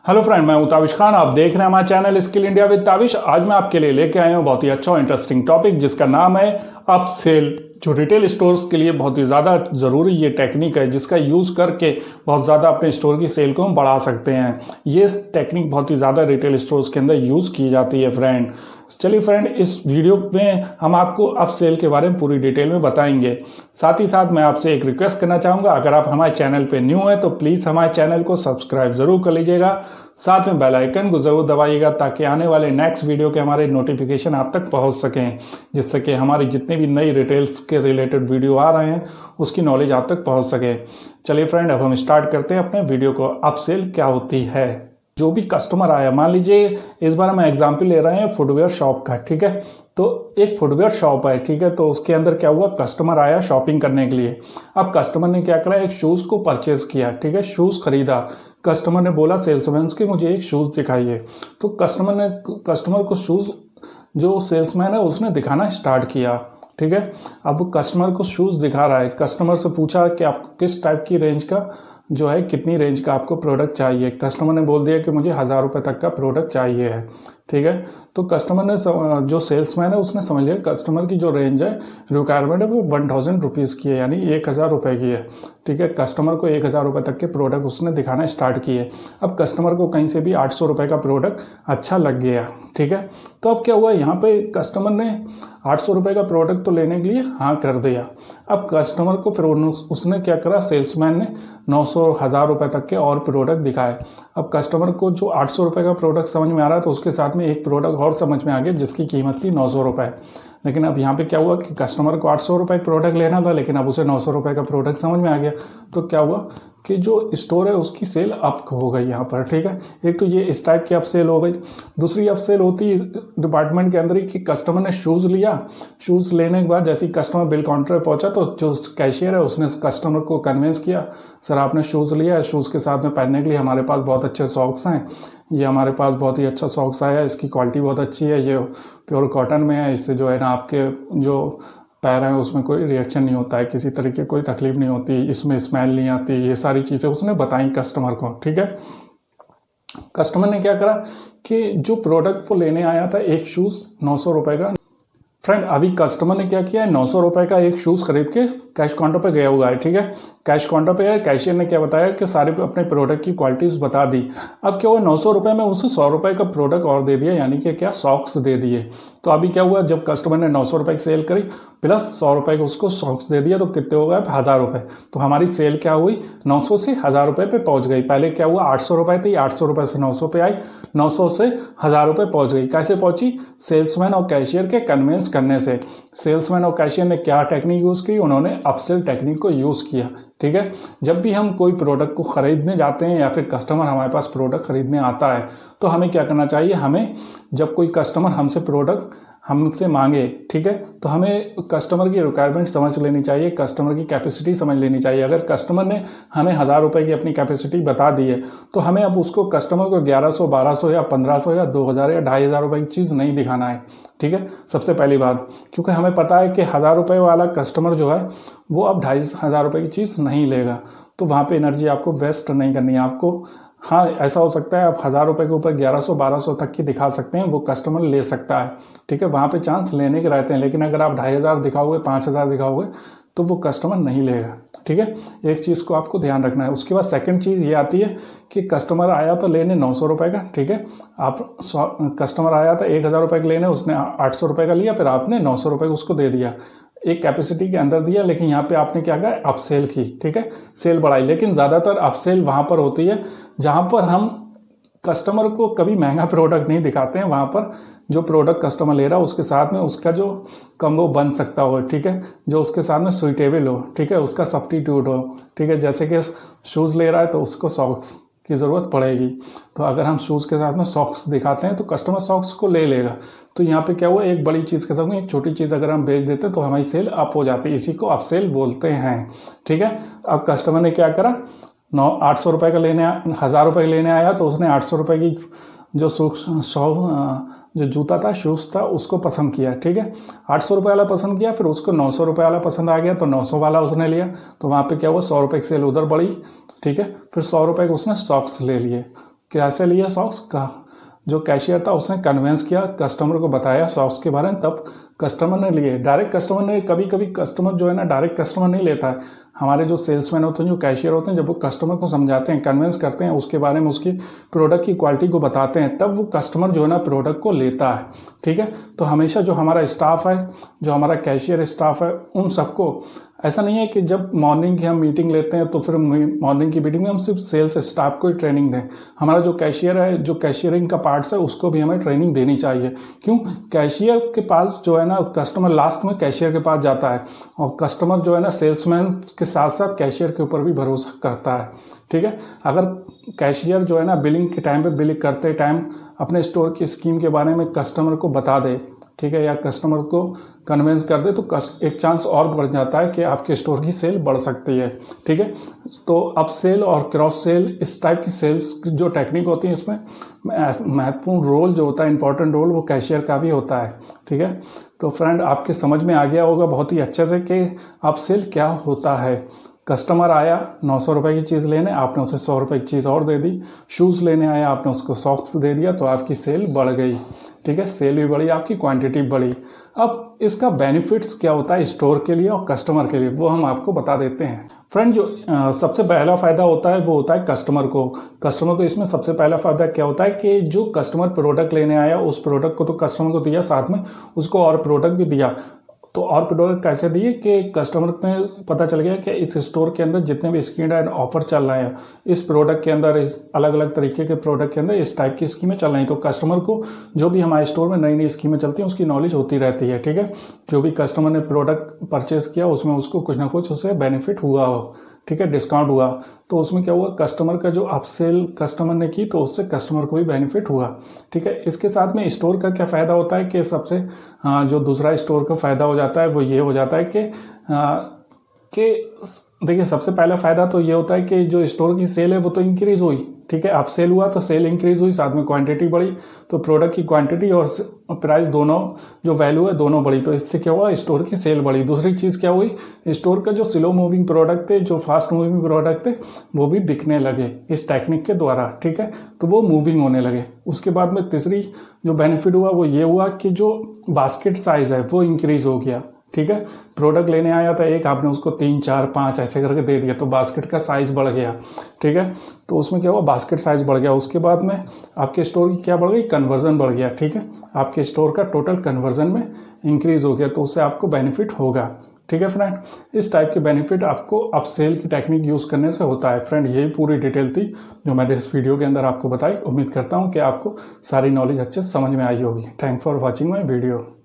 Hello friend, मैं हूं ताविश खान। आप देख रहे हैं हमारा channel skill India with Tavish. आज मैं आपके लिए लेके आया हूं बहुत ही अच्छा और इंटरेस्टिंग टॉपिक जिसका नाम है अप सेल। जो रिटेल स्टोर्स के लिए बहुत ही ज़्यादा ज़रूरी ये टेक्निक है जिसका यूज़ करके बहुत ज़्यादा अपने स्टोर की सेल को हम बढ़ा सकते हैं। ये टेक्निक बहुत ही ज़्यादा रिटेल स्टोर्स के अंदर यूज़ की जाती है फ्रेंड। चलिए फ्रेंड, इस वीडियो में हम आपको अप सेल के बारे में पूरी डिटेल में बताएंगे। साथ ही साथ मैं आपसे एक रिक्वेस्ट करना चाहूँगा, अगर आप हमारे चैनल पे न्यू हैं तो प्लीज़ हमारे चैनल को सब्सक्राइब ज़रूर कर लीजिएगा। साथ में बेल आइकन को ज़रूर दबाइएगा ताकि आने वाले नेक्स्ट वीडियो के हमारे नोटिफिकेशन आप तक पहुंच सकें, जिससे कि हमारी जितने भी नई रिटेल्स के रिलेटेड वीडियो आ रहे हैं उसकी नॉलेज आप तक पहुंच सके। चलिए फ्रेंड, अब हम स्टार्ट करते हैं अपने वीडियो को। अप सेल क्या होती है? जो भी कस्टमर आया, मान लीजिए इस बार हम एग्जाम्पल ले रहे हैं फुटवेयर शॉप का, ठीक है। तो एक फुटवेयर शॉप है, ठीक है। तो उसके अंदर क्या हुआ, कस्टमर आया शॉपिंग करने के लिए। अब कस्टमर ने क्या करा, एक शूज़ को परचेज किया, ठीक है। शूज़ खरीदा। कस्टमर ने बोला सेल्समैन के मुझे एक शूज़ दिखाइए। तो कस्टमर को शूज़ जो सेल्समैन है उसने दिखाना स्टार्ट किया, ठीक है। अब कस्टमर को शूज़ दिखा रहा है। कस्टमर से पूछा कि आपको किस टाइप की रेंज का जो है, कितनी रेंज का आपको प्रोडक्ट चाहिए। कस्टमर ने बोल दिया कि मुझे 1000 रुपये तक का प्रोडक्ट चाहिए है, ठीक है। तो कस्टमर ने जो सेल्समैन है उसने समझ लिया कस्टमर की जो रेंज है, रिक्वायरमेंट है वो 1000 रुपीज़ की है, यानी 1000 रुपये की है, ठीक है। कस्टमर को 1000 रुपये तक के प्रोडक्ट उसने दिखाना स्टार्ट किए। अब कस्टमर को कहीं से भी 800 रुपये का प्रोडक्ट अच्छा लग गया, ठीक है। तो अब क्या हुआ, यहाँ पे कस्टमर ने 800 रुपये का प्रोडक्ट तो लेने के लिए हाँ कर दिया। अब कस्टमर को फिर उसने क्या करा, सेल्समैन ने 900 1000 रुपये तक के और प्रोडक्ट दिखाए। अब कस्टमर को जो 800 रुपये का प्रोडक्ट समझ में आ रहा है तो उसके साथ में एक प्रोडक्ट और समझ में आ गया जिसकी कीमत थी 900 रुपये। लेकिन अब यहाँ पे क्या हुआ कि कस्टमर को 800 रुपये प्रोडक्ट लेना था, लेकिन अब उसे 900 रुपये का प्रोडक्ट समझ में आ गया। तो क्या हुआ कि जो स्टोर है उसकी सेल अप हो गई यहाँ पर, ठीक है। एक तो ये इस टाइप की अप सेल हो गई। दूसरी अप सेल होती है डिपार्टमेंट के अंदर ही कि कस्टमर ने शूज़ लिया। शूज़ लेने के बाद जैसे ही कस्टमर बिल काउंटर पर पहुंचा तो जो कैशियर है उसने कस्टमर को कन्विंस किया, सर आपने शूज़ लिया, शूज़ के साथ में पहनने के लिए हमारे पास बहुत अच्छे सॉक्स हैं, ये हमारे पास बहुत ही अच्छा सॉक्स आया है, इसकी क्वालिटी बहुत अच्छी है, ये प्योर कॉटन में है, इससे जो है ना आपके जो पैर हैं उसमें कोई रिएक्शन नहीं होता है, किसी तरीके कोई तकलीफ नहीं होती, इसमें स्मेल नहीं आती। ये सारी चीज़ें उसने बताई कस्टमर को, ठीक है। कस्टमर ने क्या करा कि जो प्रोडक्ट वो लेने आया था, एक शूज़ 900 रुपये का। फ्रेंड, अभी कस्टमर ने क्या किया है, 900 रुपये का एक शूज़ खरीद के कैश काउंटर पे गया हुआ है, ठीक है। कैश काउंटर पे है, कैशियर ने क्या बताया कि सारे अपने प्रोडक्ट की क्वालिटीज़ बता दी। अब क्या हुआ, 900 रुपये में उसे 100 रुपये का प्रोडक्ट और दे दिया, यानी कि क्या, सॉक्स दे दिए। तो अभी क्या हुआ, जब कस्टमर ने 900 रुपये की सेल करी प्लस 100 रुपये को उसको सॉक्स दे दिया तो कितने हो गए, 1000 रुपये। तो हमारी सेल क्या हुई, 900 से 1000 रुपये पे पहुंच गई। पहले क्या हुआ, 800 रुपये थी, 800 रुपये से 900 पे आई, 900 से 1000 रुपये पहुंच गई। कैसे पहुंची, सेल्समैन और कैशियर के कन्विंस करने से। सेल्समैन और कैशियर ने क्या टेक्निक यूज़ की, उन्होंने अपसेल टेक्निक को यूज़ किया, ठीक है। जब भी हम कोई प्रोडक्ट को खरीदने जाते हैं या फिर कस्टमर हमारे पास प्रोडक्ट खरीदने आता है तो हमें क्या करना चाहिए, हमें जब कोई कस्टमर हमसे प्रोडक्ट हमसे मांगे, ठीक है, तो हमें कस्टमर की रिक्वायरमेंट समझ लेनी चाहिए, कस्टमर की कैपेसिटी समझ लेनी चाहिए। अगर कस्टमर ने हमें 1000 रुपये की अपनी कैपेसिटी बता दी है तो हमें अब उसको कस्टमर को 1100 1200 या 1500 या 2000 या 2500 रुपये की चीज़ नहीं दिखाना है, ठीक है। सबसे पहली बात, क्योंकि हमें पता है कि 1000 रुपये वाला कस्टमर जो है वो अब 2500 रुपये की चीज़ नहीं लेगा। तो वहाँ पे एनर्जी आपको वेस्ट नहीं करनी है। आपको हाँ, ऐसा हो सकता है आप 1000 रुपये के ऊपर 1100 1200 तक की दिखा सकते हैं, वो कस्टमर ले सकता है, ठीक है। वहाँ पे चांस लेने के रहते हैं। लेकिन अगर आप 2500 दिखाओगे, 5000 दिखाओगे तो वो कस्टमर नहीं लेगा, ठीक है। एक चीज़ को आपको ध्यान रखना है। उसके बाद सेकंड चीज़ ये आती है कि कस्टमर आया तो लेने 900 रुपये का, ठीक है। कस्टमर आया था 1000 रुपये का लेने, उसने 800 रुपये का लिया, फिर आपने 900 रुपये उसको दे दिया, एक कैपेसिटी के अंदर दिया। लेकिन यहाँ पे आपने क्या कहा, अपसेल की, ठीक है, सेल बढ़ाई। लेकिन ज़्यादातर अपसेल वहाँ पर होती है जहाँ पर हम कस्टमर को कभी महंगा प्रोडक्ट नहीं दिखाते हैं। वहाँ पर जो प्रोडक्ट कस्टमर ले रहा है उसके साथ में उसका जो कम्बो बन सकता हो, ठीक है, जो उसके साथ में सुइटेबल हो, ठीक है, उसका सब्स्टिट्यूट हो, ठीक है। जैसे कि शूज़ ले रहा है तो उसको सॉक्स की ज़रूरत पड़ेगी, तो अगर हम शूज़ के साथ में सॉक्स दिखाते हैं तो कस्टमर सॉक्स को ले लेगा। तो यहाँ पे क्या हुआ, एक बड़ी चीज़ के साथ में एक छोटी चीज़ अगर हम बेच देते हैं तो हमारी सेल अप हो जाती है। इसी को अप सेल बोलते हैं, ठीक है। अब कस्टमर ने क्या करा, 800 रुपये का लेने 1000 रुपये का लेने आया तो उसने 800 रुपये की जो जूता था, शूज़ था, उसको पसंद किया, ठीक है। 800 रुपये वाला पसंद किया, फिर उसको 900 रुपये वाला पसंद आ गया तो 900 वाला उसने लिया। तो वहाँ पे क्या हुआ, 100 रुपये की सेल उधर बढ़ी, ठीक है। फिर 100 रुपये के उसने सॉक्स ले लिए। कैसे लिया सॉक्स का, जो कैशियर था उसने कन्वेंस किया, कस्टमर को बताया सॉक्स के बारे में, तब कस्टमर ने लिए। डायरेक्ट कस्टमर ने, कभी कभी कस्टमर जो है ना डायरेक्ट कस्टमर नहीं लेता है। हमारे जो सेल्समैन होते हैं, जो कैशियर होते हैं, जब वो कस्टमर को समझाते हैं, कन्विंस करते हैं उसके बारे में, उसकी प्रोडक्ट की क्वालिटी को बताते हैं, तब वो कस्टमर जो है ना प्रोडक्ट को लेता है। ठीक है, तो हमेशा जो हमारा स्टाफ है, जो हमारा कैशियर स्टाफ है, उन सबको ऐसा नहीं है कि जब मॉर्निंग की हम मीटिंग लेते हैं तो फिर मॉर्निंग की मीटिंग में हम सिर्फ सेल्स स्टाफ को ही ट्रेनिंग दें। हमारा जो कैशियर है, जो कैशियरिंग का पार्ट्स है, उसको भी हमें ट्रेनिंग देनी चाहिए। क्यों? कैशियर के पास जो है ना कस्टमर लास्ट में कैशियर के पास जाता है, और कस्टमर जो है ना सेल्समैन के साथ साथ कैशियर के ऊपर भी भरोसा करता है। ठीक है, अगर कैशियर जो है ना बिलिंग के टाइम पे बिलिंग करते टाइम अपने स्टोर की स्कीम के बारे में कस्टमर को बता दे, ठीक है, या कस्टमर को कन्विंस कर दे, तो एक चांस और बढ़ जाता है कि आपके स्टोर की सेल बढ़ सकती है। ठीक है, तो अप सेल और क्रॉस सेल, इस टाइप की सेल्स जो टेक्निक होती है, इसमें महत्वपूर्ण रोल जो होता है, इंपॉर्टेंट रोल, वो कैशियर का भी होता है। ठीक है, तो फ्रेंड आपके समझ में आ गया होगा बहुत ही अच्छे से कि अप सेल क्या होता है। कस्टमर आया 900 रुपये की चीज़ लेने, आपने उसे 100 रुपये की चीज़ और दे दी। शूज़ लेने आया, आपने उसको सॉक्स दे दिया, तो आपकी सेल बढ़ गई। ठीक है, सेल भी बढ़ी, आपकी क्वांटिटी बढ़ी। अब इसका बेनिफिट्स क्या होता है स्टोर के लिए और कस्टमर के लिए, वो हम आपको बता देते हैं। फ्रेंड, जो सबसे पहला फ़ायदा होता है वो होता है कस्टमर को। कस्टमर को इसमें सबसे पहला फ़ायदा क्या होता है कि जो कस्टमर प्रोडक्ट लेने आया, उस प्रोडक्ट को तो कस्टमर को दिया, साथ में उसको और प्रोडक्ट भी दिया। तो और प्रोडक्ट कैसे दिए कि कस्टमर में पता चल गया कि इस स्टोर के अंदर जितने भी स्कीम एंड ऑफर चल रहे हैं, इस प्रोडक्ट के अंदर, इस अलग अलग तरीके के प्रोडक्ट के अंदर इस टाइप की स्कीमें चल रही हैं। तो कस्टमर को जो भी हमारे स्टोर में नई नई स्कीमें चलती हैं उसकी नॉलेज होती रहती है। ठीक है, जो भी कस्टमर ने प्रोडक्ट परचेज किया उसमें उसको कुछ ना कुछ उससे बेनिफिट हुआ हो, ठीक है, डिस्काउंट हुआ, तो उसमें क्या हुआ, कस्टमर का जो अपसेल कस्टमर ने की तो उससे कस्टमर को भी बेनिफिट हुआ। ठीक है, इसके साथ में स्टोर का क्या फ़ायदा होता है कि सबसे जो दूसरा स्टोर का फ़ायदा हो जाता है वो ये हो जाता है कि देखिए, सबसे पहला फ़ायदा तो ये होता है कि जो स्टोर की सेल है वो तो इंक्रीज़ हुई। ठीक है, अब सेल हुआ तो सेल इंक्रीज़ हुई, साथ में क्वांटिटी बढ़ी, तो प्रोडक्ट की क्वांटिटी और प्राइस दोनों जो वैल्यू है दोनों बढ़ी, तो इससे क्या हुआ, स्टोर की सेल बढ़ी। दूसरी चीज़ क्या हुई, स्टोर का जो स्लो मूविंग प्रोडक्ट थे, जो फास्ट मूविंग प्रोडक्ट थे, वो भी बिकने लगे इस टेक्निक के द्वारा। ठीक है, तो वो मूविंग होने लगे। उसके बाद में तीसरी जो बेनिफिट हुआ वो ये हुआ कि जो बास्केट साइज़ है वो इंक्रीज़ हो गया। ठीक है, प्रोडक्ट लेने आया था एक, आपने उसको 3, 4, 5 ऐसे करके दे दिया, तो बास्केट का साइज़ बढ़ गया। ठीक है, तो उसमें क्या हुआ, बास्केट साइज़ बढ़ गया। उसके बाद में आपके स्टोर की क्या बढ़ गई, कन्वर्जन बढ़ गया। ठीक है, आपके स्टोर का टोटल कन्वर्जन में इंक्रीज़ हो गया, तो उससे आपको बेनिफिट होगा। ठीक है फ्रेंड, इस टाइप के बेनिफिट आपको अपसेल की टेक्निक यूज़ करने से होता है। फ्रेंड, यही पूरी डिटेल थी जो मैंने इस वीडियो के अंदर आपको बताई। उम्मीद करता हूँ कि आपको सारी नॉलेज अच्छे से समझ में आई होगी। Thank for watching my video.